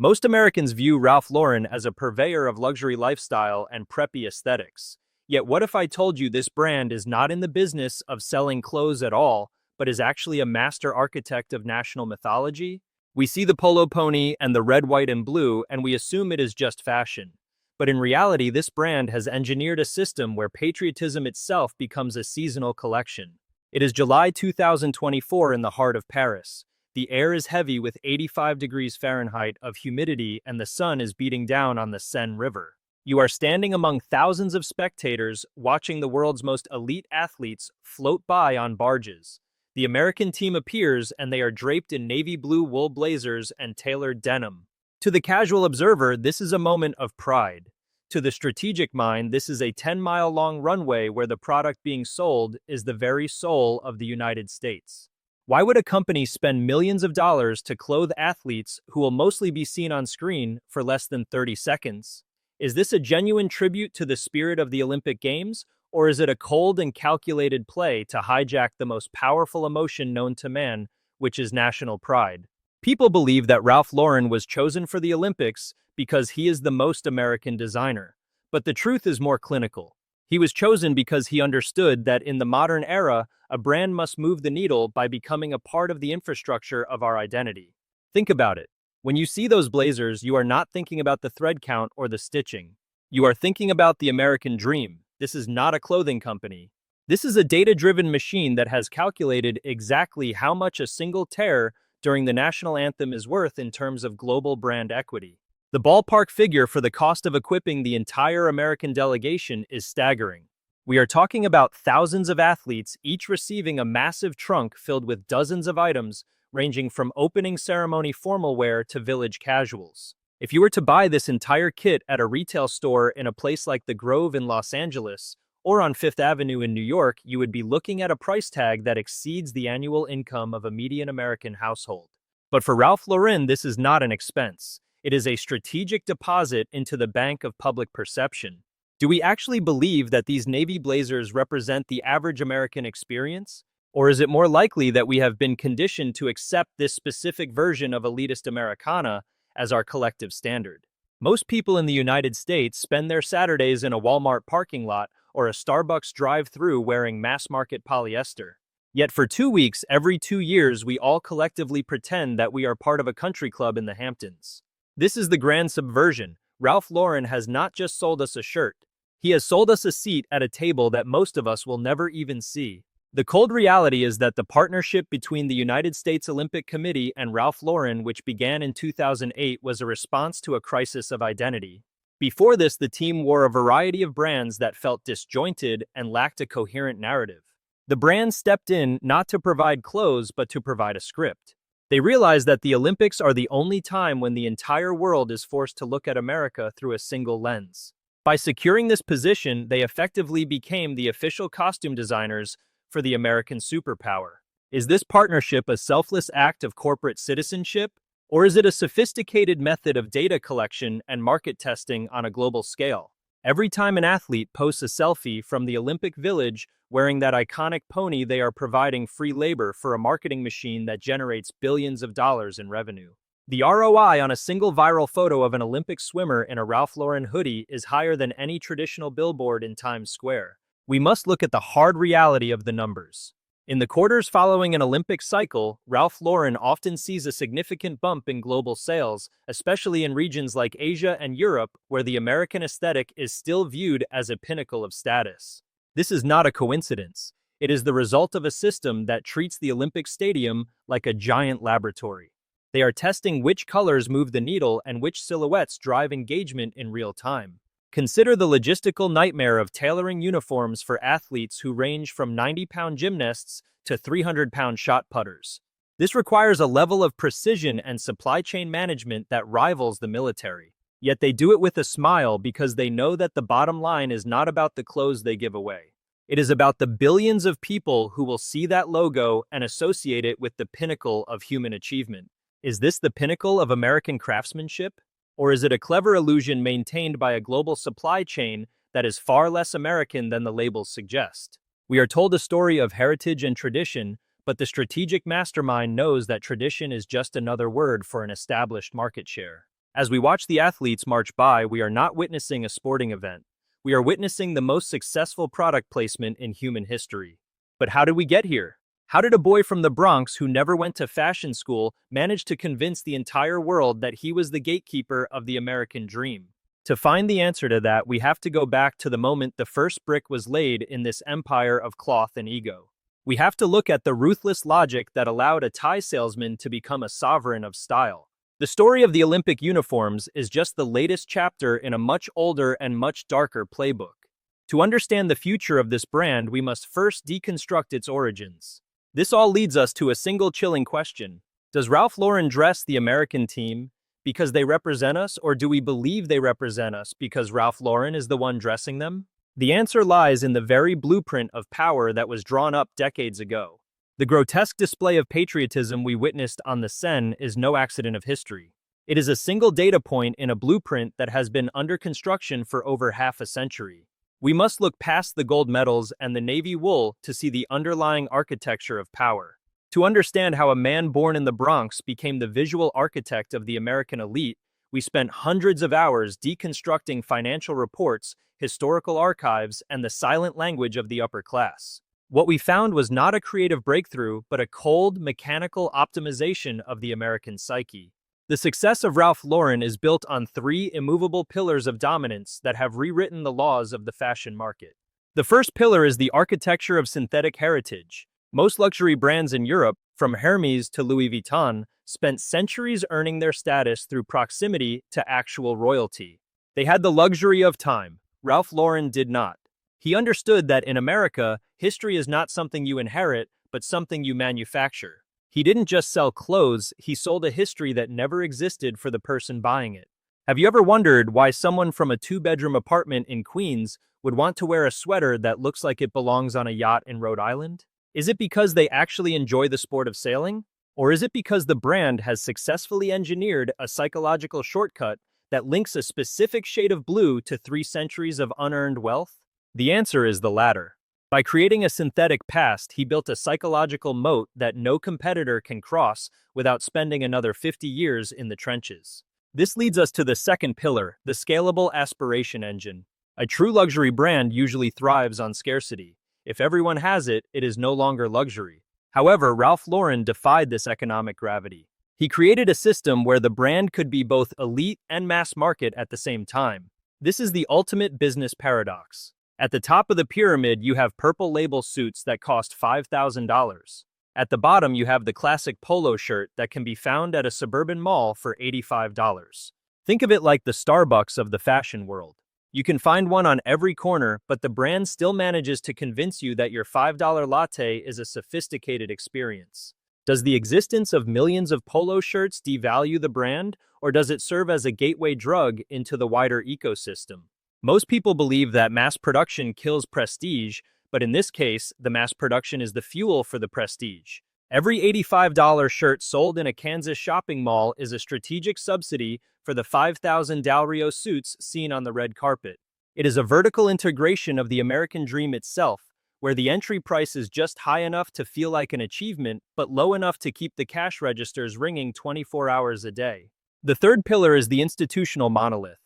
Most Americans view Ralph Lauren as a purveyor of luxury lifestyle and preppy aesthetics. Yet what if I told you this brand is not in the business of selling clothes at all, but is actually a master architect of national mythology? We see the polo pony and the red, white, and blue, and we assume it is just fashion. But in reality, this brand has engineered a system where patriotism itself becomes a seasonal collection. It is July 2024 in the heart of Paris. The air is heavy with 85 degrees Fahrenheit of humidity and the sun is beating down on the Seine River. You are standing among thousands of spectators watching the world's most elite athletes float by on barges. The American team appears and they are draped in navy blue wool blazers and tailored denim. To the casual observer, this is a moment of pride. To the strategic mind, this is a 10-mile-long runway where the product being sold is the very soul of the United States. Why would a company spend millions of dollars to clothe athletes who will mostly be seen on screen for less than 30 seconds? Is this a genuine tribute to the spirit of the Olympic Games, or is it a cold and calculated play to hijack the most powerful emotion known to man, which is national pride? People believe that Ralph Lauren was chosen for the Olympics because he is the most American designer. But the truth is more clinical. He was chosen because he understood that in the modern era, a brand must move the needle by becoming a part of the infrastructure of our identity. Think about it. When you see those blazers, you are not thinking about the thread count or the stitching. You are thinking about the American dream. This is not a clothing company. This is a data-driven machine that has calculated exactly how much a single tear during the national anthem is worth in terms of global brand equity. The ballpark figure for the cost of equipping the entire American delegation is staggering. We are talking about thousands of athletes, each receiving a massive trunk filled with dozens of items, ranging from opening ceremony formal wear to village casuals. If you were to buy this entire kit at a retail store in a place like the Grove in Los Angeles or on Fifth Avenue in New York, you would be looking at a price tag that exceeds the annual income of a median American household. But for Ralph Lauren, this is not an expense. It is a strategic deposit into the bank of public perception. Do we actually believe that these navy blazers represent the average American experience? Or is it more likely that we have been conditioned to accept this specific version of elitist Americana as our collective standard? Most people in the United States spend their Saturdays in a Walmart parking lot or a Starbucks drive-thru wearing mass-market polyester. Yet for 2 weeks every 2 years, we all collectively pretend that we are part of a country club in the Hamptons. This is the grand subversion. Ralph Lauren has not just sold us a shirt. He has sold us a seat at a table that most of us will never even see. The cold reality is that the partnership between the United States Olympic Committee and Ralph Lauren, which began in 2008, was a response to a crisis of identity. Before this, the team wore a variety of brands that felt disjointed and lacked a coherent narrative. The brand stepped in not to provide clothes, but to provide a script. They realized that the Olympics are the only time when the entire world is forced to look at America through a single lens. By securing this position, they effectively became the official costume designers for the American superpower. Is this partnership a selfless act of corporate citizenship? Or is it a sophisticated method of data collection and market testing on a global scale? Every time an athlete posts a selfie from the Olympic Village wearing that iconic pony, they are providing free labor for a marketing machine that generates billions of dollars in revenue. The ROI on a single viral photo of an Olympic swimmer in a Ralph Lauren hoodie is higher than any traditional billboard in Times Square. We must look at the hard reality of the numbers. In the quarters following an Olympic cycle, Ralph Lauren often sees a significant bump in global sales, especially in regions like Asia and Europe, where the American aesthetic is still viewed as a pinnacle of status. This is not a coincidence. It is the result of a system that treats the Olympic Stadium like a giant laboratory. They are testing which colors move the needle and which silhouettes drive engagement in real time. Consider the logistical nightmare of tailoring uniforms for athletes who range from 90-pound gymnasts to 300-pound shot putters. This requires a level of precision and supply chain management that rivals the military. Yet they do it with a smile because they know that the bottom line is not about the clothes they give away. It is about the billions of people who will see that logo and associate it with the pinnacle of human achievement. Is this the pinnacle of American craftsmanship? Or is it a clever illusion maintained by a global supply chain that is far less American than the labels suggest? We are told a story of heritage and tradition, but the strategic mastermind knows that tradition is just another word for an established market share. As we watch the athletes march by, we are not witnessing a sporting event. We are witnessing the most successful product placement in human history. But how did we get here? How did a boy from the Bronx who never went to fashion school manage to convince the entire world that he was the gatekeeper of the American dream? To find the answer to that, we have to go back to the moment the first brick was laid in this empire of cloth and ego. We have to look at the ruthless logic that allowed a tie salesman to become a sovereign of style. The story of the Olympic uniforms is just the latest chapter in a much older and much darker playbook. To understand the future of this brand, we must first deconstruct its origins. This all leads us to a single chilling question. Does Ralph Lauren dress the American team because they represent us, or do we believe they represent us because Ralph Lauren is the one dressing them? The answer lies in the very blueprint of power that was drawn up decades ago. The grotesque display of patriotism we witnessed on the Seine is no accident of history. It is a single data point in a blueprint that has been under construction for over half a century. We must look past the gold medals and the navy wool to see the underlying architecture of power. To understand how a man born in the Bronx became the visual architect of the American elite, we spent hundreds of hours deconstructing financial reports, historical archives, and the silent language of the upper class. What we found was not a creative breakthrough, but a cold, mechanical optimization of the American psyche. The success of Ralph Lauren is built on three immovable pillars of dominance that have rewritten the laws of the fashion market. The first pillar is the architecture of synthetic heritage. Most luxury brands in Europe, from Hermes to Louis Vuitton, spent centuries earning their status through proximity to actual royalty. They had the luxury of time. Ralph Lauren did not. He understood that in America, history is not something you inherit, but something you manufacture. He didn't just sell clothes, he sold a history that never existed for the person buying it. Have you ever wondered why someone from a two-bedroom apartment in Queens would want to wear a sweater that looks like it belongs on a yacht in Rhode Island? Is it because they actually enjoy the sport of sailing? Or is it because the brand has successfully engineered a psychological shortcut that links a specific shade of blue to 3 centuries of unearned wealth? The answer is the latter. By creating a synthetic past, he built a psychological moat that no competitor can cross without spending another 50 years in the trenches. This leads us to the second pillar, the scalable aspiration engine. A true luxury brand usually thrives on scarcity. If everyone has it, it is no longer luxury. However, Ralph Lauren defied this economic gravity. He created a system where the brand could be both elite and mass market at the same time. This is the ultimate business paradox. At the top of the pyramid, you have purple label suits that cost $5,000. At the bottom, you have the classic polo shirt that can be found at a suburban mall for $85. Think of it like the Starbucks of the fashion world. You can find one on every corner, but the brand still manages to convince you that your $5 latte is a sophisticated experience. Does the existence of millions of polo shirts devalue the brand, or does it serve as a gateway drug into the wider ecosystem? Most people believe that mass production kills prestige, but in this case, the mass production is the fuel for the prestige. Every $85 shirt sold in a Kansas shopping mall is a strategic subsidy for the 5,000 Dalrio suits seen on the red carpet. It is a vertical integration of the American dream itself, where the entry price is just high enough to feel like an achievement, but low enough to keep the cash registers ringing 24 hours a day. The third pillar is the institutional monolith.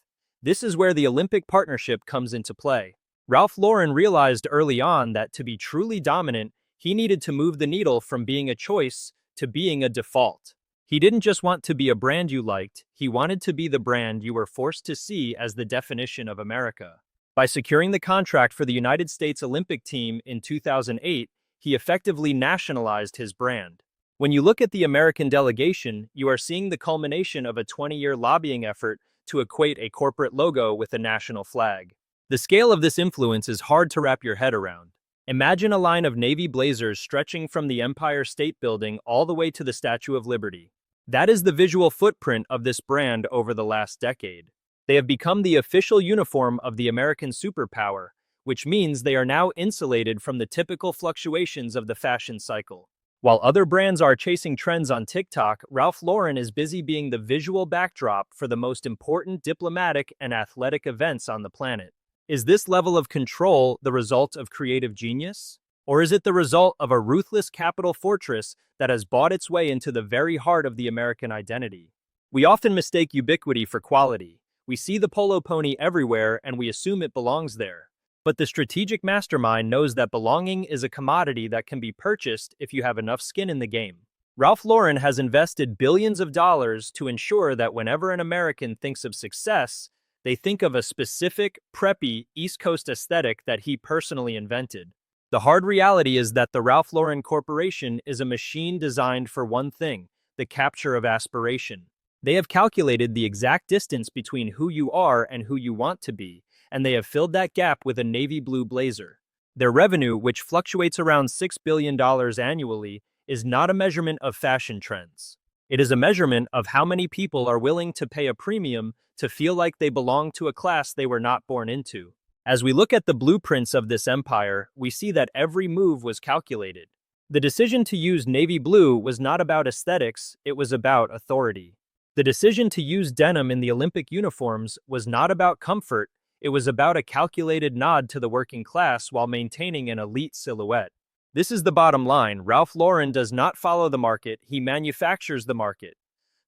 This is where the Olympic partnership comes into play. Ralph Lauren realized early on that to be truly dominant, he needed to move the needle from being a choice to being a default. He didn't just want to be a brand you liked, he wanted to be the brand you were forced to see as the definition of America. By securing the contract for the United States Olympic team in 2008, he effectively nationalized his brand. When you look at the American delegation, you are seeing the culmination of a 20-year lobbying effort to equate a corporate logo with a national flag. The scale of this influence is hard to wrap your head around. Imagine a line of navy blazers stretching from the Empire State Building all the way to the Statue of Liberty. That is the visual footprint of this brand over the last decade. They have become the official uniform of the American superpower, which means they are now insulated from the typical fluctuations of the fashion cycle. While other brands are chasing trends on TikTok, Ralph Lauren is busy being the visual backdrop for the most important diplomatic and athletic events on the planet. Is this level of control the result of creative genius? Or is it the result of a ruthless capital fortress that has bought its way into the very heart of the American identity? We often mistake ubiquity for quality. We see the polo pony everywhere and we assume it belongs there. But the strategic mastermind knows that belonging is a commodity that can be purchased if you have enough skin in the game. Ralph Lauren has invested billions of dollars to ensure that whenever an American thinks of success, they think of a specific, preppy, East Coast aesthetic that he personally invented. The hard reality is that the Ralph Lauren Corporation is a machine designed for one thing: the capture of aspiration. They have calculated the exact distance between who you are and who you want to be, and they have filled that gap with a navy blue blazer. Their revenue, which fluctuates around $6 billion annually, is not a measurement of fashion trends. It is a measurement of how many people are willing to pay a premium to feel like they belong to a class they were not born into. As we look at the blueprints of this empire, we see that every move was calculated. The decision to use navy blue was not about aesthetics, it was about authority. The decision to use denim in the Olympic uniforms was not about comfort, it was about a calculated nod to the working class while maintaining an elite silhouette. This is the bottom line: Ralph Lauren does not follow the market, he manufactures the market.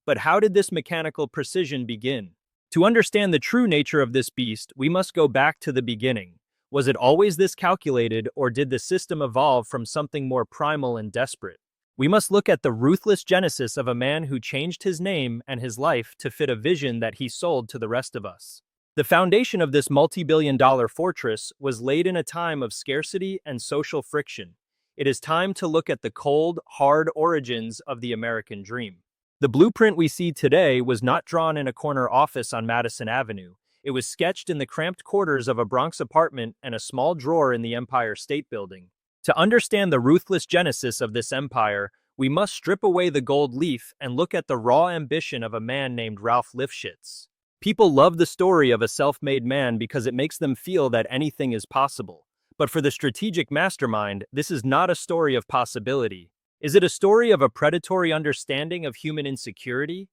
But how did this mechanical precision begin? To understand the true nature of this beast, we must go back to the beginning. Was it always this calculated, or did the system evolve from something more primal and desperate? We must look at the ruthless genesis of a man who changed his name and his life to fit a vision that he sold to the rest of us. The foundation of this multi-billion-dollar fortress was laid in a time of scarcity and social friction. It is time to look at the cold, hard origins of the American dream. The blueprint we see today was not drawn in a corner office on Madison Avenue. It was sketched in the cramped quarters of a Bronx apartment and a small drawer in the Empire State Building. To understand the ruthless genesis of this empire, we must strip away the gold leaf and look at the raw ambition of a man named Ralph Lifshitz. People love the story of a self-made man because it makes them feel that anything is possible. But for the strategic mastermind, this is not a story of possibility. Is it a story of a predatory understanding of human insecurity?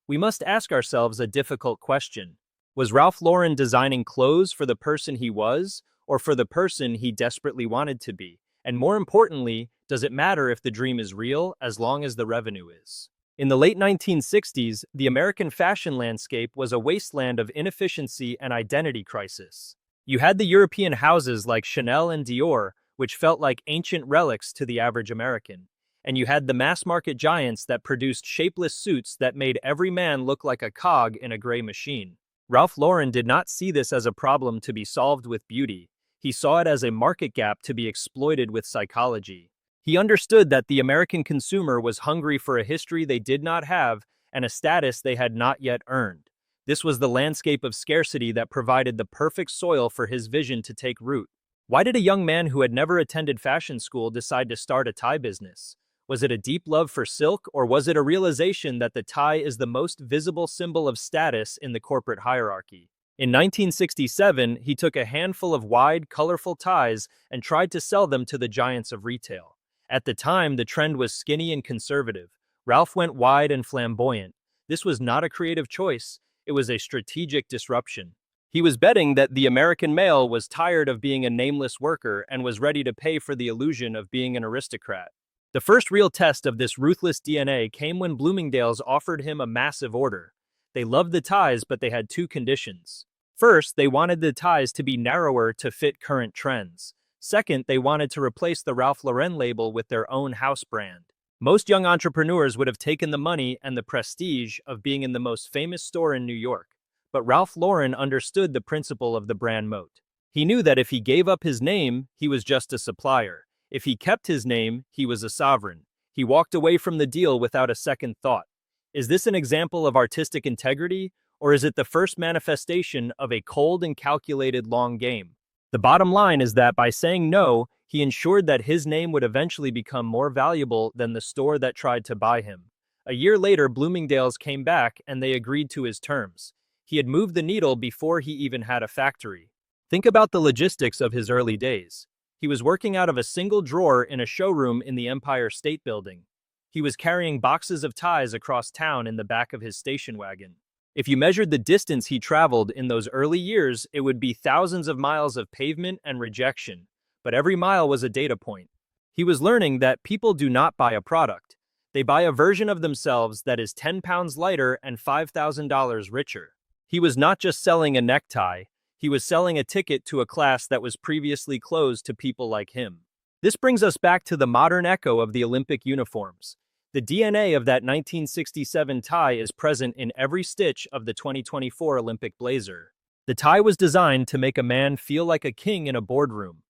We must ask ourselves a difficult question. Was Ralph Lauren designing clothes for the person he was, or for the person he desperately wanted to be? And more importantly, does it matter if the dream is real as long as the revenue is? In the late 1960s, the American fashion landscape was a wasteland of inefficiency and identity crisis. You had the European houses like Chanel and Dior, which felt like ancient relics to the average American. And you had the mass-market giants that produced shapeless suits that made every man look like a cog in a gray machine. Ralph Lauren did not see this as a problem to be solved with beauty. He saw it as a market gap to be exploited with psychology. He understood that the American consumer was hungry for a history they did not have and a status they had not yet earned. This was the landscape of scarcity that provided the perfect soil for his vision to take root. Why did a young man who had never attended fashion school decide to start a tie business? Was it a deep love for silk, or was it a realization that the tie is the most visible symbol of status in the corporate hierarchy? In 1967, he took a handful of wide, colorful ties and tried to sell them to the giants of retail. At the time, the trend was skinny and conservative. Ralph went wide and flamboyant. This was not a creative choice, it was a strategic disruption. He was betting that the American male was tired of being a nameless worker and was ready to pay for the illusion of being an aristocrat. The first real test of this ruthless DNA came when Bloomingdale's offered him a massive order. They loved the ties, but they had two conditions. First, they wanted the ties to be narrower to fit current trends. Second, they wanted to replace the Ralph Lauren label with their own house brand. Most young entrepreneurs would have taken the money and the prestige of being in the most famous store in New York. But Ralph Lauren understood the principle of the brand moat. He knew that if he gave up his name, he was just a supplier. If he kept his name, he was a sovereign. He walked away from the deal without a second thought. Is this an example of artistic integrity, or is it the first manifestation of a cold and calculated long game? The bottom line is that by saying no, he ensured that his name would eventually become more valuable than the store that tried to buy him. A year later, Bloomingdale's came back and they agreed to his terms. He had moved the needle before he even had a factory. Think about the logistics of his early days. He was working out of a single drawer in a showroom in the Empire State Building. He was carrying boxes of ties across town in the back of his station wagon. If you measured the distance he traveled in those early years, it would be thousands of miles of pavement and rejection. But every mile was a data point. He was learning that people do not buy a product. They buy a version of themselves that is 10 pounds lighter and $5,000 richer. He was not just selling a necktie, he was selling a ticket to a class that was previously closed to people like him. This brings us back to the modern echo of the Olympic uniforms. The DNA of that 1967 tie is present in every stitch of the 2024 Olympic blazer. The tie was designed to make a man feel like a king in a boardroom.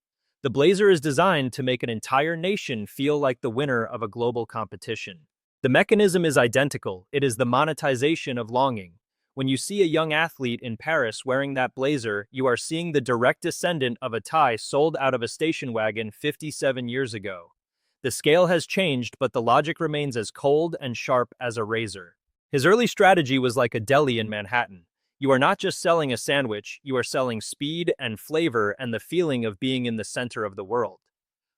The blazer is designed to make an entire nation feel like the winner of a global competition. The mechanism is identical. It is the monetization of longing. When you see a young athlete in Paris wearing that blazer, you are seeing the direct descendant of a tie sold out of a station wagon 57 years ago. The scale has changed, but the logic remains as cold and sharp as a razor. His early strategy was like a deli in Manhattan. You are not just selling a sandwich, you are selling speed and flavor and the feeling of being in the center of the world.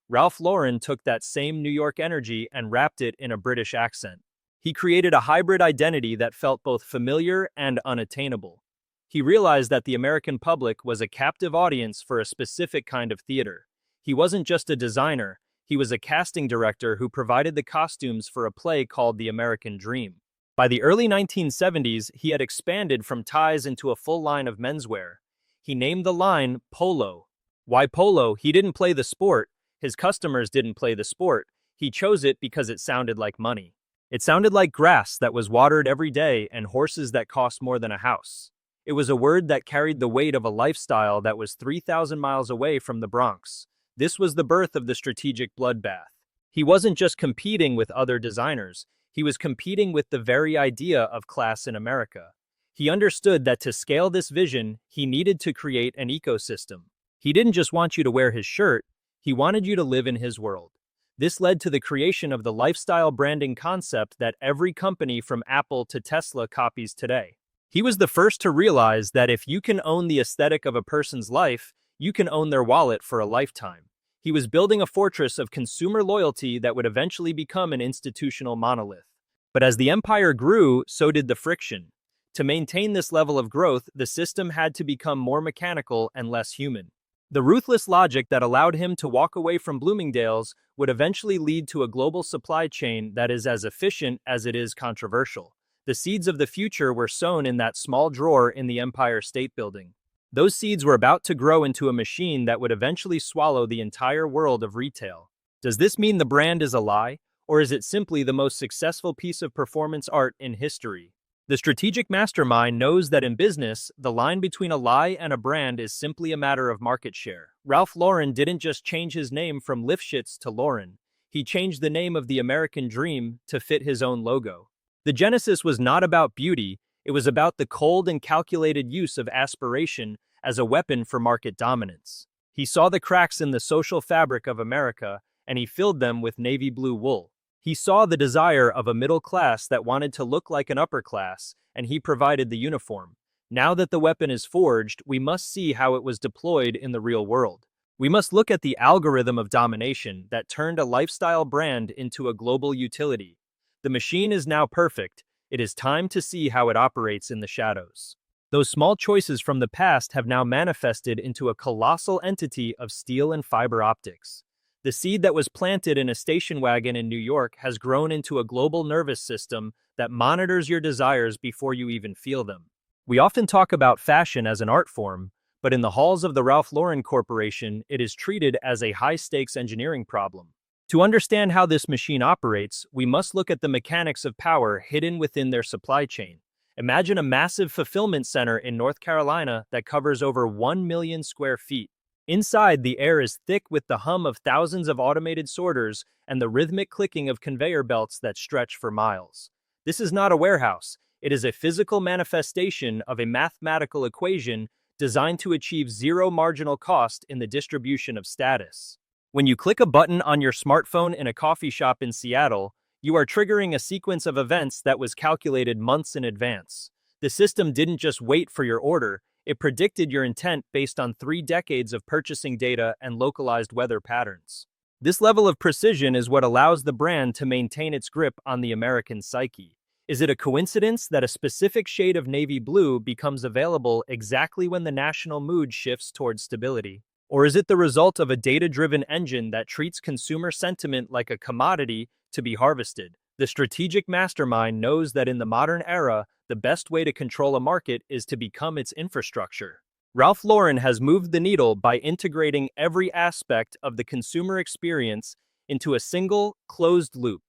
Ralph Lauren took that same New York energy and wrapped it in a British accent. He created a hybrid identity that felt both familiar and unattainable. He realized that the American public was a captive audience for a specific kind of theater. He wasn't just a designer, he was a casting director who provided the costumes for a play called The American Dream. By the early 1970s, he had expanded from ties into a full line of menswear. He named the line Polo. Why Polo? He didn't play the sport. His customers didn't play the sport. He chose it because it sounded like money. It sounded like grass that was watered every day and horses that cost more than a house. It was a word that carried the weight of a lifestyle that was 3,000 miles away from the Bronx. This was the birth of the strategic bloodbath. He wasn't just competing with other designers, he was competing with the very idea of class in America. He understood that to scale this vision, he needed to create an ecosystem. He didn't just want you to wear his shirt, he wanted you to live in his world. This led to the creation of the lifestyle branding concept that every company from Apple to Tesla copies today. He was the first to realize that if you can own the aesthetic of a person's life, you can own their wallet for a lifetime. He was building a fortress of consumer loyalty that would eventually become an institutional monolith. But as the empire grew, so did the friction. To maintain this level of growth, the system had to become more mechanical and less human. The ruthless logic that allowed him to walk away from Bloomingdale's would eventually lead to a global supply chain that is as efficient as it is controversial. The seeds of the future were sown in that small drawer in the Empire State Building. Those seeds were about to grow into a machine that would eventually swallow the entire world of retail. Does this mean the brand is a lie, or is it simply the most successful piece of performance art in history? The strategic mastermind knows that in business, the line between a lie and a brand is simply a matter of market share. Ralph Lauren didn't just change his name from Lifshitz to Lauren. He changed the name of the American Dream to fit his own logo. The genesis was not about beauty, it was about the cold and calculated use of aspiration as a weapon for market dominance. He saw the cracks in the social fabric of America, and he filled them with navy blue wool. He saw the desire of a middle class that wanted to look like an upper class, and he provided the uniform. Now that the weapon is forged, we must see how it was deployed in the real world. We must look at the algorithm of domination that turned a lifestyle brand into a global utility. The machine is now perfect. It is time to see how it operates in the shadows. Those small choices from the past have now manifested into a colossal entity of steel and fiber optics. The seed that was planted in a station wagon in New York has grown into a global nervous system that monitors your desires before you even feel them. We often talk about fashion as an art form, but in the halls of the Ralph Lauren Corporation, it is treated as a high-stakes engineering problem. To understand how this machine operates, we must look at the mechanics of power hidden within their supply chain. Imagine a massive fulfillment center in North Carolina that covers over 1 million square feet. Inside, the air is thick with the hum of thousands of automated sorters and the rhythmic clicking of conveyor belts that stretch for miles. This is not a warehouse. It is a physical manifestation of a mathematical equation designed to achieve zero marginal cost in the distribution of status. When you click a button on your smartphone in a coffee shop in Seattle, you are triggering a sequence of events that was calculated months in advance. The system didn't just wait for your order, it predicted your intent based on 3 decades of purchasing data and localized weather patterns. This level of precision is what allows the brand to maintain its grip on the American psyche. Is it a coincidence that a specific shade of navy blue becomes available exactly when the national mood shifts towards stability? Or is it the result of a data-driven engine that treats consumer sentiment like a commodity to be harvested? The strategic mastermind knows that in the modern era, the best way to control a market is to become its infrastructure. Ralph Lauren has moved the needle by integrating every aspect of the consumer experience into a single, closed loop.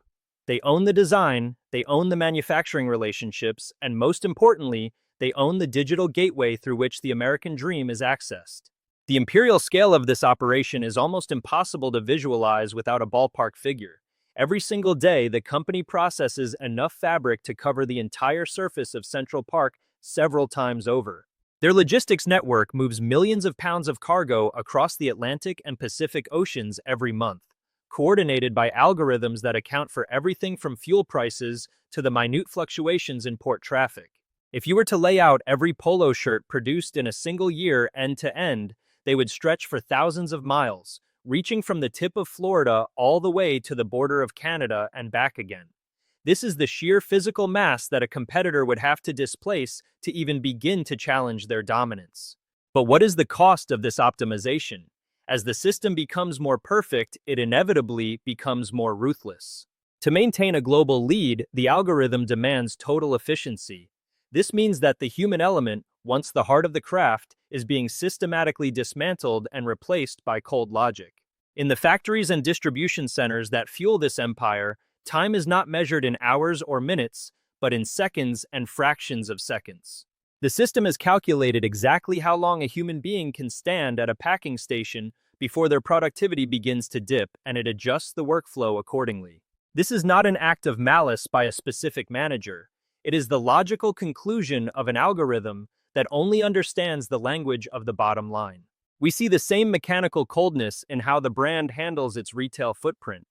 They own the design, they own the manufacturing relationships, and most importantly, they own the digital gateway through which the American dream is accessed. The imperial scale of this operation is almost impossible to visualize without a ballpark figure. Every single day, the company processes enough fabric to cover the entire surface of Central Park several times over. Their logistics network moves millions of pounds of cargo across the Atlantic and Pacific Oceans every month, coordinated by algorithms that account for everything from fuel prices to the minute fluctuations in port traffic. If you were to lay out every polo shirt produced in a single year end to end, they would stretch for thousands of miles, reaching from the tip of Florida all the way to the border of Canada and back again. This is the sheer physical mass that a competitor would have to displace to even begin to challenge their dominance. But what is the cost of this optimization? As the system becomes more perfect, it inevitably becomes more ruthless. To maintain a global lead, the algorithm demands total efficiency. This means that the human element, once the heart of the craft, is being systematically dismantled and replaced by cold logic. In the factories and distribution centers that fuel this empire, time is not measured in hours or minutes, but in seconds and fractions of seconds. The system has calculated exactly how long a human being can stand at a packing station before their productivity begins to dip, and it adjusts the workflow accordingly. This is not an act of malice by a specific manager. It is the logical conclusion of an algorithm that only understands the language of the bottom line. We see the same mechanical coldness in how the brand handles its retail footprint.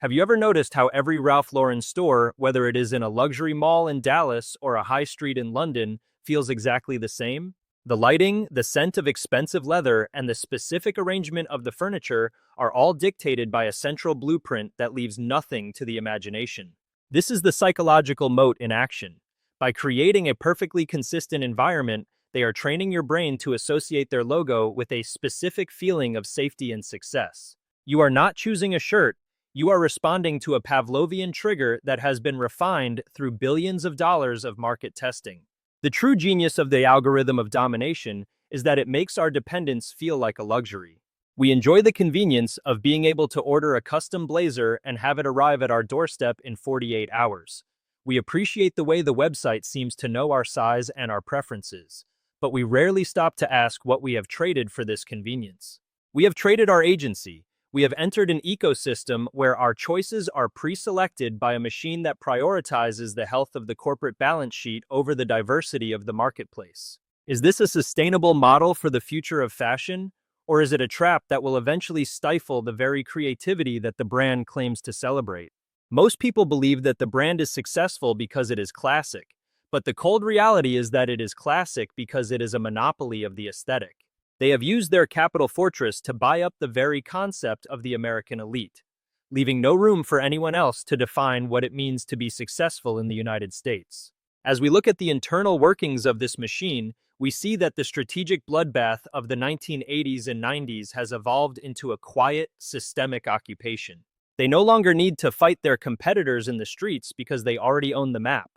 Have you ever noticed how every Ralph Lauren store, whether it is in a luxury mall in Dallas or a high street in London, feels exactly the same? The lighting, the scent of expensive leather, and the specific arrangement of the furniture are all dictated by a central blueprint that leaves nothing to the imagination. This is the psychological moat in action. By creating a perfectly consistent environment, they are training your brain to associate their logo with a specific feeling of safety and success. You are not choosing a shirt. You are responding to a Pavlovian trigger that has been refined through billions of dollars of market testing. The true genius of the algorithm of domination is that it makes our dependence feel like a luxury. We enjoy the convenience of being able to order a custom blazer and have it arrive at our doorstep in 48 hours. We appreciate the way the website seems to know our size and our preferences, but we rarely stop to ask what we have traded for this convenience. We have traded our agency. We have entered an ecosystem where our choices are pre-selected by a machine that prioritizes the health of the corporate balance sheet over the diversity of the marketplace. Is this a sustainable model for the future of fashion, or is it a trap that will eventually stifle the very creativity that the brand claims to celebrate? Most people believe that the brand is successful because it is classic, but the cold reality is that it is classic because it is a monopoly of the aesthetic. They have used their capital fortress to buy up the very concept of the American elite, leaving no room for anyone else to define what it means to be successful in the United States. As we look at the internal workings of this machine, we see that the strategic bloodbath of the 1980s and 90s has evolved into a quiet, systemic occupation. They no longer need to fight their competitors in the streets because they already own the map.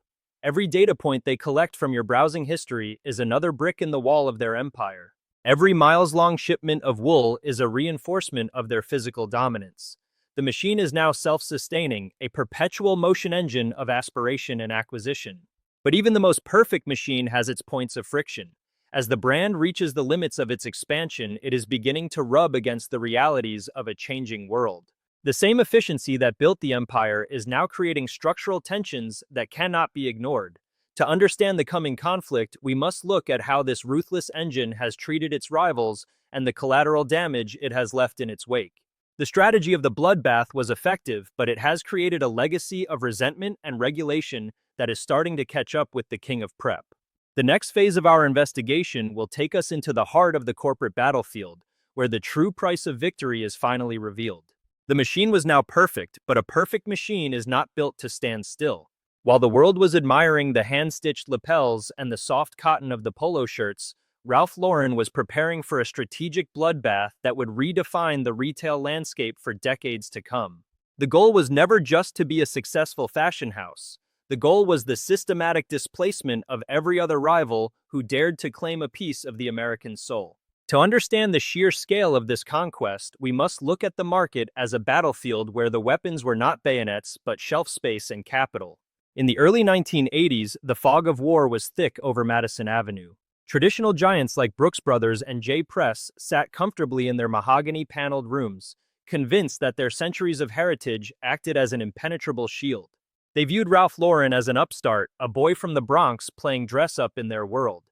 Every data point they collect from your browsing history is another brick in the wall of their empire. Every miles-long shipment of wool is a reinforcement of their physical dominance. The machine is now self-sustaining, a perpetual motion engine of aspiration and acquisition. But even the most perfect machine has its points of friction. As the brand reaches the limits of its expansion, it is beginning to rub against the realities of a changing world. The same efficiency that built the empire is now creating structural tensions that cannot be ignored. To understand the coming conflict, we must look at how this ruthless engine has treated its rivals and the collateral damage it has left in its wake. The strategy of the bloodbath was effective, but it has created a legacy of resentment and regulation that is starting to catch up with the king of prep. The next phase of our investigation will take us into the heart of the corporate battlefield, where the true price of victory is finally revealed. The machine was now perfect, but a perfect machine is not built to stand still. While the world was admiring the hand-stitched lapels and the soft cotton of the polo shirts, Ralph Lauren was preparing for a strategic bloodbath that would redefine the retail landscape for decades to come. The goal was never just to be a successful fashion house. The goal was the systematic displacement of every other rival who dared to claim a piece of the American soul. To understand the sheer scale of this conquest, we must look at the market as a battlefield where the weapons were not bayonets but shelf space and capital. In the early 1980s, the fog of war was thick over Madison Avenue. Traditional giants like Brooks Brothers and J. Press sat comfortably in their mahogany-paneled rooms, convinced that their centuries of heritage acted as an impenetrable shield. They viewed Ralph Lauren as an upstart, a boy from the Bronx playing dress-up in their world.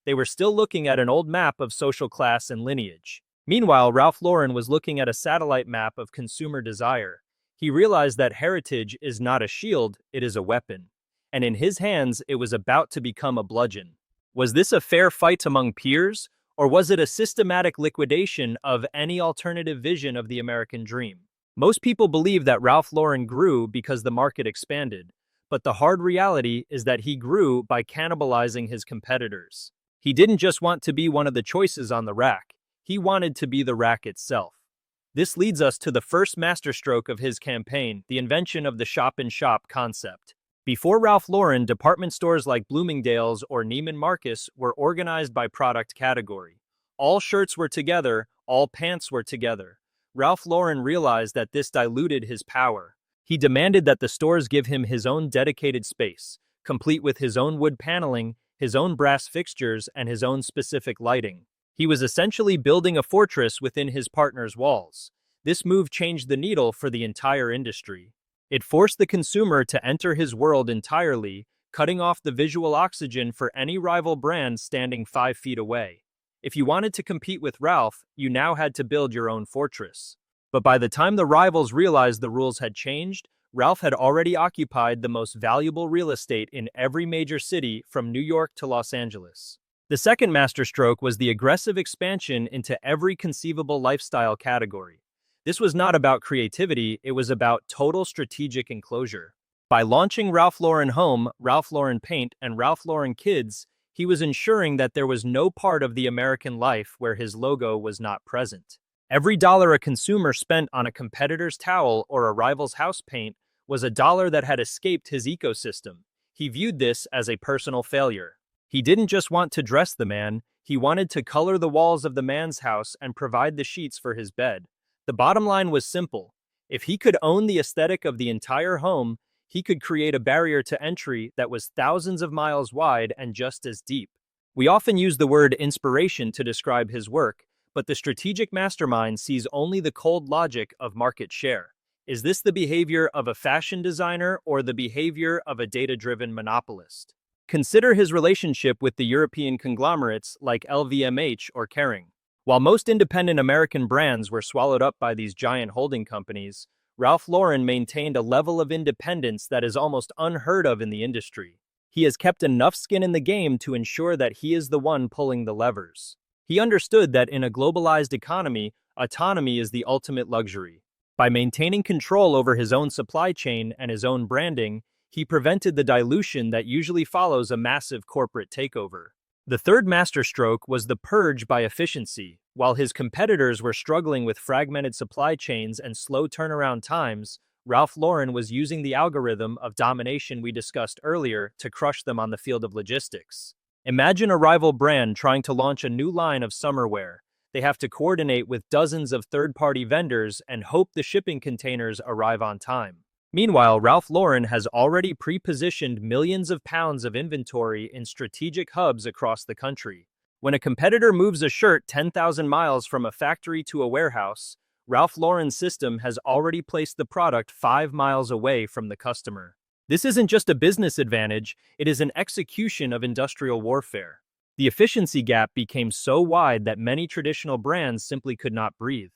They were still looking at an old map of social class and lineage. Meanwhile, Ralph Lauren was looking at a satellite map of consumer desire. He realized that heritage is not a shield, it is a weapon. And in his hands, it was about to become a bludgeon. Was this a fair fight among peers, or was it a systematic liquidation of any alternative vision of the American dream? Most people believe that Ralph Lauren grew because the market expanded, but the hard reality is that he grew by cannibalizing his competitors. He didn't just want to be one of the choices on the rack, he wanted to be the rack itself. This leads us to the first masterstroke of his campaign, the invention of the shop-in-shop concept. Before Ralph Lauren, department stores like Bloomingdale's or Neiman Marcus were organized by product category. All shirts were together, all pants were together. Ralph Lauren realized that this diluted his power. He demanded that the stores give him his own dedicated space, complete with his own wood paneling, his own brass fixtures, and his own specific lighting. He was essentially building a fortress within his partner's walls. This move changed the needle for the entire industry. It forced the consumer to enter his world entirely, cutting off the visual oxygen for any rival brand standing 5 feet away. If you wanted to compete with Ralph, you now had to build your own fortress. But by the time the rivals realized the rules had changed, Ralph had already occupied the most valuable real estate in every major city from New York to Los Angeles. The second masterstroke was the aggressive expansion into every conceivable lifestyle category. This was not about creativity, it was about total strategic enclosure. By launching Ralph Lauren Home, Ralph Lauren Paint, and Ralph Lauren Kids, he was ensuring that there was no part of the American life where his logo was not present. Every dollar a consumer spent on a competitor's towel or a rival's house paint was a dollar that had escaped his ecosystem. He viewed this as a personal failure. He didn't just want to dress the man, he wanted to color the walls of the man's house and provide the sheets for his bed. The bottom line was simple. If he could own the aesthetic of the entire home, he could create a barrier to entry that was thousands of miles wide and just as deep. We often use the word inspiration to describe his work, but the strategic mastermind sees only the cold logic of market share. Is this the behavior of a fashion designer or the behavior of a data-driven monopolist? Consider his relationship with the European conglomerates like LVMH or Kering. While most independent American brands were swallowed up by these giant holding companies, Ralph Lauren maintained a level of independence that is almost unheard of in the industry. He has kept enough skin in the game to ensure that he is the one pulling the levers. He understood that in a globalized economy, autonomy is the ultimate luxury. By maintaining control over his own supply chain and his own branding, he prevented the dilution that usually follows a massive corporate takeover. The third masterstroke was the purge by efficiency. While his competitors were struggling with fragmented supply chains and slow turnaround times, Ralph Lauren was using the algorithm of domination we discussed earlier to crush them on the field of logistics. Imagine a rival brand trying to launch a new line of summer wear. They have to coordinate with dozens of third-party vendors and hope the shipping containers arrive on time. Meanwhile, Ralph Lauren has already pre-positioned millions of pounds of inventory in strategic hubs across the country. When a competitor moves a shirt 10,000 miles from a factory to a warehouse, Ralph Lauren's system has already placed the product 5 miles away from the customer. This isn't just a business advantage, it is an execution of industrial warfare. The efficiency gap became so wide that many traditional brands simply could not breathe.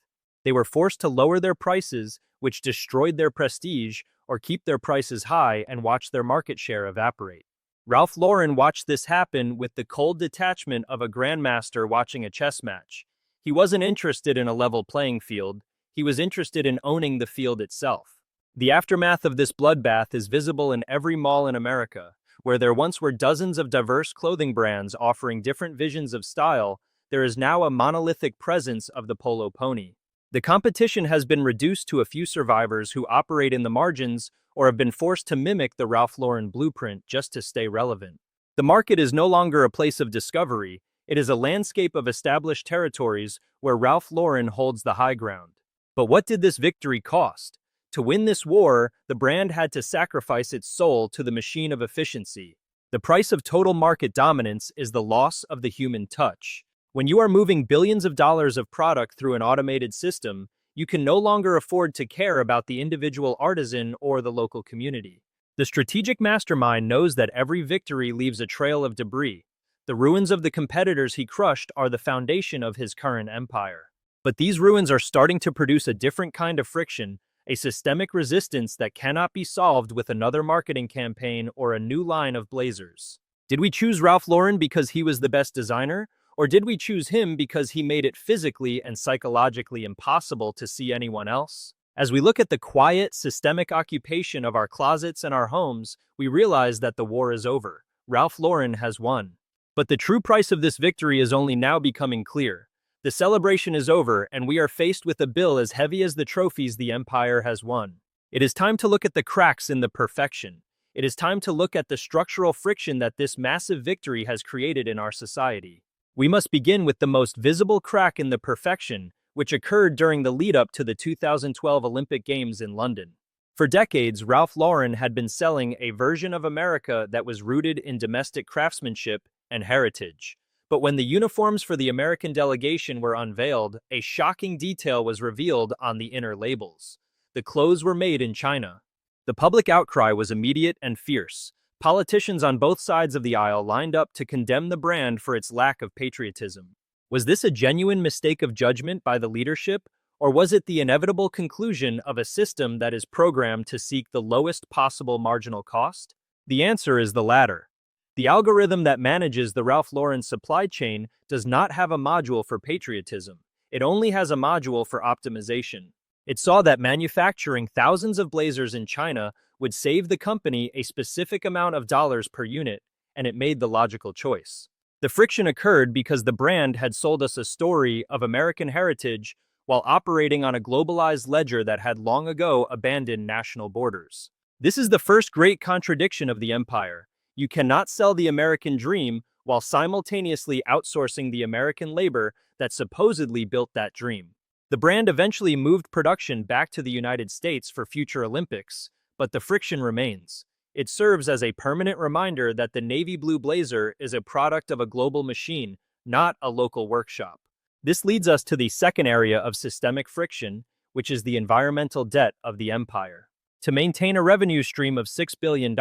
They were forced to lower their prices, which destroyed their prestige, or keep their prices high and watch their market share evaporate. Ralph Lauren watched this happen with the cold detachment of a grandmaster watching a chess match. He wasn't interested in a level playing field, he was interested in owning the field itself. The aftermath of this bloodbath is visible in every mall in America, where there once were dozens of diverse clothing brands offering different visions of style. There is now a monolithic presence of the polo pony. The competition has been reduced to a few survivors who operate in the margins or have been forced to mimic the Ralph Lauren blueprint just to stay relevant. The market is no longer a place of discovery, it is a landscape of established territories where Ralph Lauren holds the high ground. But what did this victory cost? To win this war, the brand had to sacrifice its soul to the machine of efficiency. The price of total market dominance is the loss of the human touch. When you are moving billions of dollars of product through an automated system, you can no longer afford to care about the individual artisan or the local community. The strategic mastermind knows that every victory leaves a trail of debris. The ruins of the competitors he crushed are the foundation of his current empire. But these ruins are starting to produce a different kind of friction, a systemic resistance that cannot be solved with another marketing campaign or a new line of blazers. Did we choose Ralph Lauren because he was the best designer? Or did we choose him because he made it physically and psychologically impossible to see anyone else? As we look at the quiet, systemic occupation of our closets and our homes, we realize that the war is over. Ralph Lauren has won. But the true price of this victory is only now becoming clear. The celebration is over, and we are faced with a bill as heavy as the trophies the empire has won. It is time to look at the cracks in the perfection. It is time to look at the structural friction that this massive victory has created in our society. We must begin with the most visible crack in the perfection, which occurred during the lead-up to the 2012 Olympic Games in London. For decades, Ralph Lauren had been selling a version of America that was rooted in domestic craftsmanship and heritage. But when the uniforms for the American delegation were unveiled, a shocking detail was revealed on the inner labels. The clothes were made in China. The public outcry was immediate and fierce. Politicians on both sides of the aisle lined up to condemn the brand for its lack of patriotism. Was this a genuine mistake of judgment by the leadership, or was it the inevitable conclusion of a system that is programmed to seek the lowest possible marginal cost? The answer is the latter. The algorithm that manages the Ralph Lauren supply chain does not have a module for patriotism. It only has a module for optimization. It saw that manufacturing thousands of blazers in China would save the company a specific amount of dollars per unit, and it made the logical choice. The friction occurred because the brand had sold us a story of American heritage while operating on a globalized ledger that had long ago abandoned national borders. This is the first great contradiction of the empire. You cannot sell the American dream while simultaneously outsourcing the American labor that supposedly built that dream. The brand eventually moved production back to the United States for future Olympics, but the friction remains. It serves as a permanent reminder that the navy blue blazer is a product of a global machine, not a local workshop. This leads us to the second area of systemic friction, which is the environmental debt of the empire. To maintain a revenue stream of $6 billion,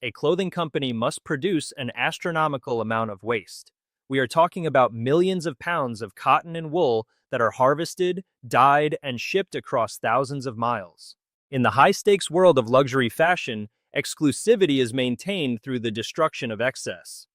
a clothing company must produce an astronomical amount of waste. We are talking about millions of pounds of cotton and wool that are harvested, dyed, and shipped across thousands of miles. In the high-stakes world of luxury fashion, exclusivity is maintained through the destruction of excess.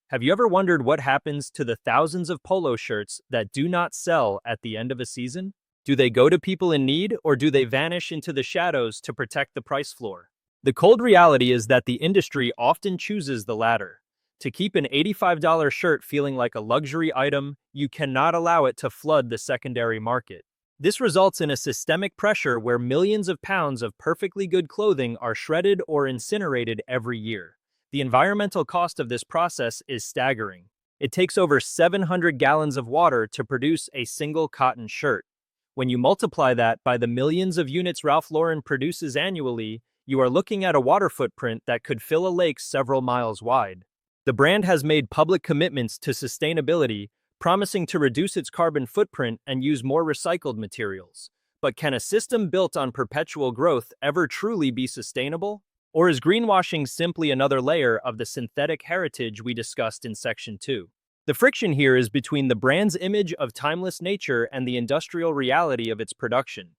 Have you ever wondered what happens to the thousands of polo shirts that do not sell at the end of a season? Do they go to people in need, or do they vanish into the shadows to protect the price floor? The cold reality is that the industry often chooses the latter. To keep an $85 shirt feeling like a luxury item, you cannot allow it to flood the secondary market. This results in a systemic pressure where millions of pounds of perfectly good clothing are shredded or incinerated every year. The environmental cost of this process is staggering. It takes over 700 gallons of water to produce a single cotton shirt. When you multiply that by the millions of units Ralph Lauren produces annually, you are looking at a water footprint that could fill a lake several miles wide. The brand has made public commitments to sustainability, promising to reduce its carbon footprint and use more recycled materials. But can a system built on perpetual growth ever truly be sustainable? Or is greenwashing simply another layer of the synthetic heritage we discussed in Section 2? The friction here is between the brand's image of timeless nature and the industrial reality of its production.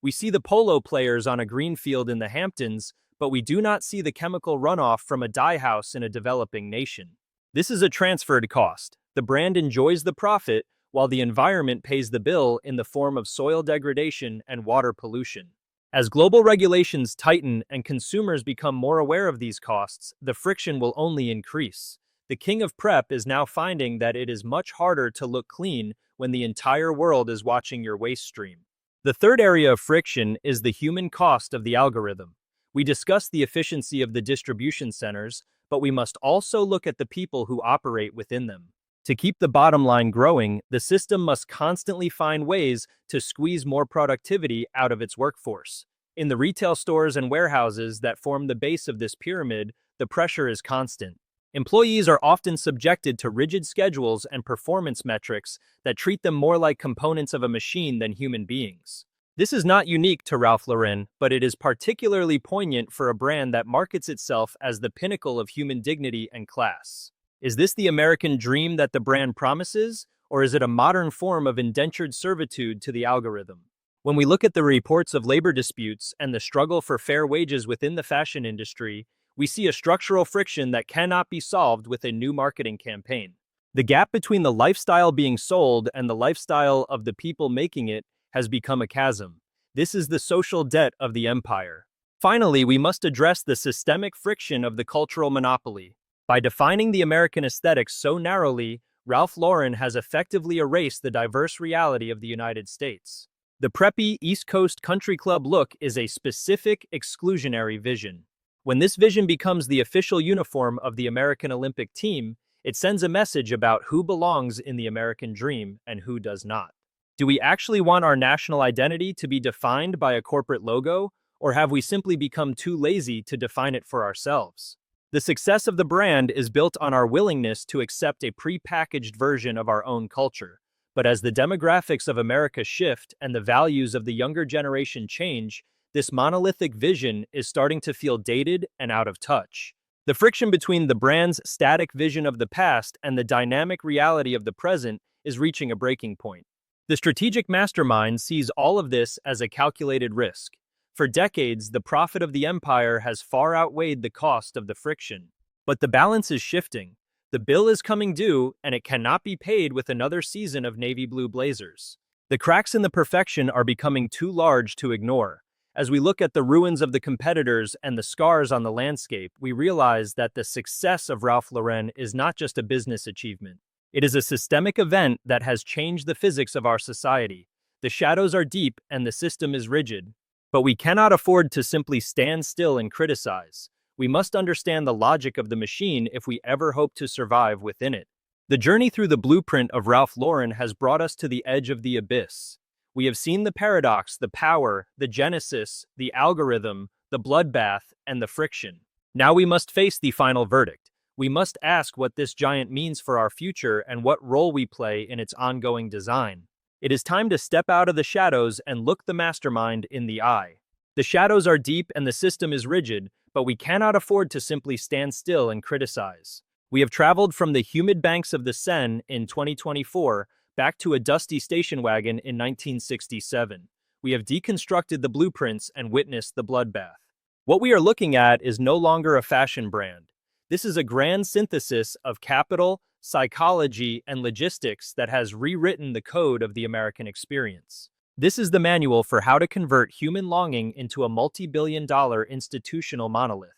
We see the polo players on a green field in the Hamptons, but we do not see the chemical runoff from a dye house in a developing nation. This is a transferred cost. The brand enjoys the profit, while the environment pays the bill in the form of soil degradation and water pollution. As global regulations tighten and consumers become more aware of these costs, the friction will only increase. The king of prep is now finding that it is much harder to look clean when the entire world is watching your waste stream. The third area of friction is the human cost of the algorithm. We discussed the efficiency of the distribution centers, but we must also look at the people who operate within them. To keep the bottom line growing, the system must constantly find ways to squeeze more productivity out of its workforce. In the retail stores and warehouses that form the base of this pyramid, the pressure is constant. Employees are often subjected to rigid schedules and performance metrics that treat them more like components of a machine than human beings. This is not unique to Ralph Lauren, but it is particularly poignant for a brand that markets itself as the pinnacle of human dignity and class. Is this the American dream that the brand promises, or is it a modern form of indentured servitude to the algorithm? When we look at the reports of labor disputes and the struggle for fair wages within the fashion industry, we see a structural friction that cannot be solved with a new marketing campaign. The gap between the lifestyle being sold and the lifestyle of the people making it has become a chasm. This is the social debt of the empire. Finally, we must address the systemic friction of the cultural monopoly. By defining the American aesthetic so narrowly, Ralph Lauren has effectively erased the diverse reality of the United States. The preppy East Coast country club look is a specific, exclusionary vision. When this vision becomes the official uniform of the American Olympic team, it sends a message about who belongs in the American dream and who does not. Do we actually want our national identity to be defined by a corporate logo, or have we simply become too lazy to define it for ourselves? The success of the brand is built on our willingness to accept a pre-packaged version of our own culture. But as the demographics of America shift and the values of the younger generation change, this monolithic vision is starting to feel dated and out of touch. The friction between the brand's static vision of the past and the dynamic reality of the present is reaching a breaking point. The strategic mastermind sees all of this as a calculated risk. For decades, the profit of the empire has far outweighed the cost of the friction. But the balance is shifting. The bill is coming due, and it cannot be paid with another season of navy blue blazers. The cracks in the perfection are becoming too large to ignore. As we look at the ruins of the competitors and the scars on the landscape, we realize that the success of Ralph Lauren is not just a business achievement. It is a systemic event that has changed the physics of our society. The shadows are deep and the system is rigid. But we cannot afford to simply stand still and criticize. We must understand the logic of the machine if we ever hope to survive within it. The journey through the blueprint of Ralph Lauren has brought us to the edge of the abyss. We have seen the paradox, the power, the genesis, the algorithm, the bloodbath, and the friction. Now we must face the final verdict. We must ask what this giant means for our future and what role we play in its ongoing design. It is time to step out of the shadows and look the mastermind in the eye. The shadows are deep and the system is rigid, but we cannot afford to simply stand still and criticize. We have traveled from the humid banks of the Seine in 2024 back to a dusty station wagon in 1967. We have deconstructed the blueprints and witnessed the bloodbath. What we are looking at is no longer a fashion brand. This is a grand synthesis of capital, psychology, and logistics that has rewritten the code of the American experience. This is the manual for how to convert human longing into a multi-billion-dollar institutional monolith.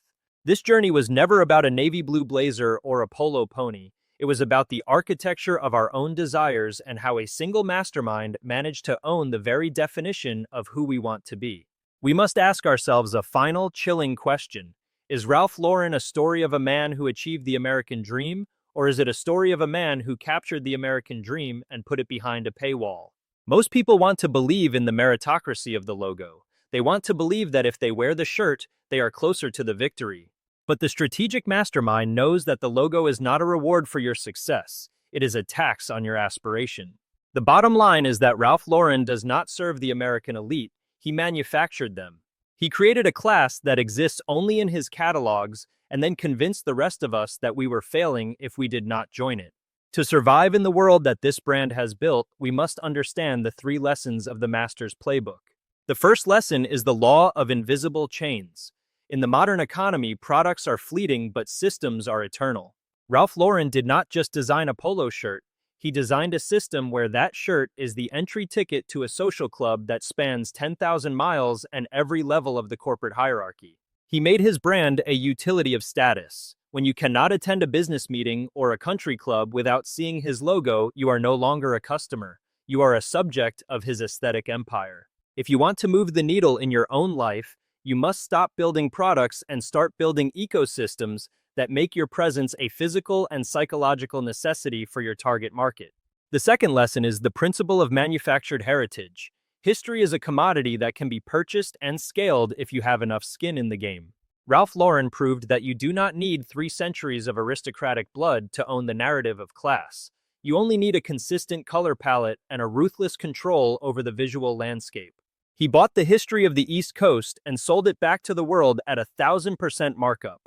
This journey was never about a navy blue blazer or a polo pony. It was about the architecture of our own desires and how a single mastermind managed to own the very definition of who we want to be. We must ask ourselves a final, chilling question. Is Ralph Lauren a story of a man who achieved the American dream, or is it a story of a man who captured the American dream and put it behind a paywall? Most people want to believe in the meritocracy of the logo. They want to believe that if they wear the shirt, they are closer to the victory. But the strategic mastermind knows that the logo is not a reward for your success. It is a tax on your aspiration. The bottom line is that Ralph Lauren does not serve the American elite. He manufactured them. He created a class that exists only in his catalogs and then convinced the rest of us that we were failing if we did not join it. To survive in the world that this brand has built, we must understand the 3 lessons of the master's playbook. The first lesson is the law of invisible chains. In the modern economy, products are fleeting, but systems are eternal. Ralph Lauren did not just design a polo shirt. He designed a system where that shirt is the entry ticket to a social club that spans 10,000 miles and every level of the corporate hierarchy. He made his brand a utility of status. When you cannot attend a business meeting or a country club without seeing his logo, you are no longer a customer. You are a subject of his aesthetic empire. If you want to move the needle in your own life, you must stop building products and start building ecosystems that make your presence a physical and psychological necessity for your target market. The second lesson is the principle of manufactured heritage. History is a commodity that can be purchased and scaled if you have enough skin in the game. Ralph Lauren proved that you do not need 3 centuries of aristocratic blood to own the narrative of class. You only need a consistent color palette and a ruthless control over the visual landscape. He bought the history of the East Coast and sold it back to the world at 1,000% markup.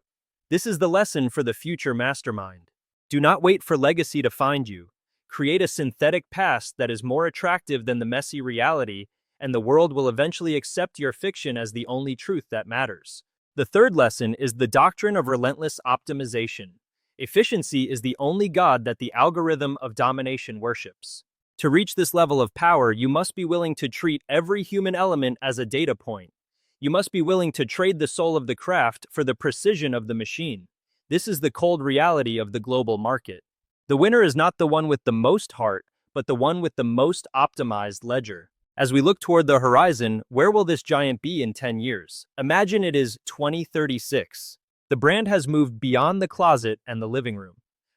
This is the lesson for the future mastermind. Do not wait for legacy to find you. Create a synthetic past that is more attractive than the messy reality, and the world will eventually accept your fiction as the only truth that matters. The third lesson is the doctrine of relentless optimization. Efficiency is the only god that the algorithm of domination worships. To reach this level of power, you must be willing to treat every human element as a data point. You must be willing to trade the soul of the craft for the precision of the machine. This is the cold reality of the global market. The winner is not the one with the most heart, but the one with the most optimized ledger. As we look toward the horizon, where will this giant be in 10 years? Imagine it is 2036. The brand has moved beyond the closet and the living room.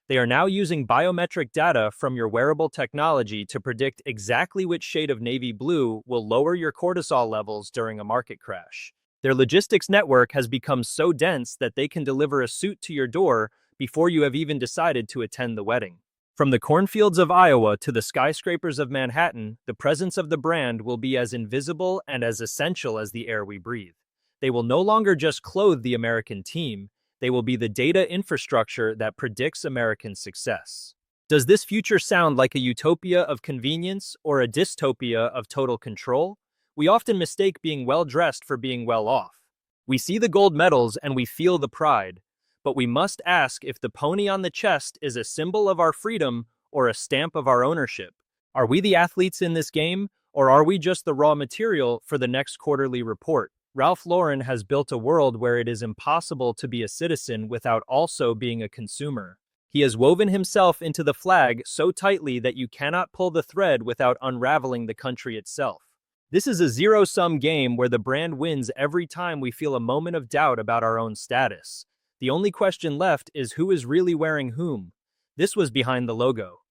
They are now using biometric data from your wearable technology to predict exactly which shade of navy blue will lower your cortisol levels during a market crash. Their logistics network has become so dense that they can deliver a suit to your door before you have even decided to attend the wedding. From the cornfields of Iowa to the skyscrapers of Manhattan, the presence of the brand will be as invisible and as essential as the air we breathe. They will no longer just clothe the American team. They will be the data infrastructure that predicts American success. Does this future sound like a utopia of convenience or a dystopia of total control? We often mistake being well-dressed for being well-off. We see the gold medals and we feel the pride, but we must ask if the pony on the chest is a symbol of our freedom or a stamp of our ownership. Are we the athletes in this game, or are we just the raw material for the next quarterly report? Ralph Lauren has built a world where it is impossible to be a citizen without also being a consumer. He has woven himself into the flag so tightly that you cannot pull the thread without unraveling the country itself. This is a zero-sum game where the brand wins every time we feel a moment of doubt about our own status. The only question left is who is really wearing whom. This was behind the logo.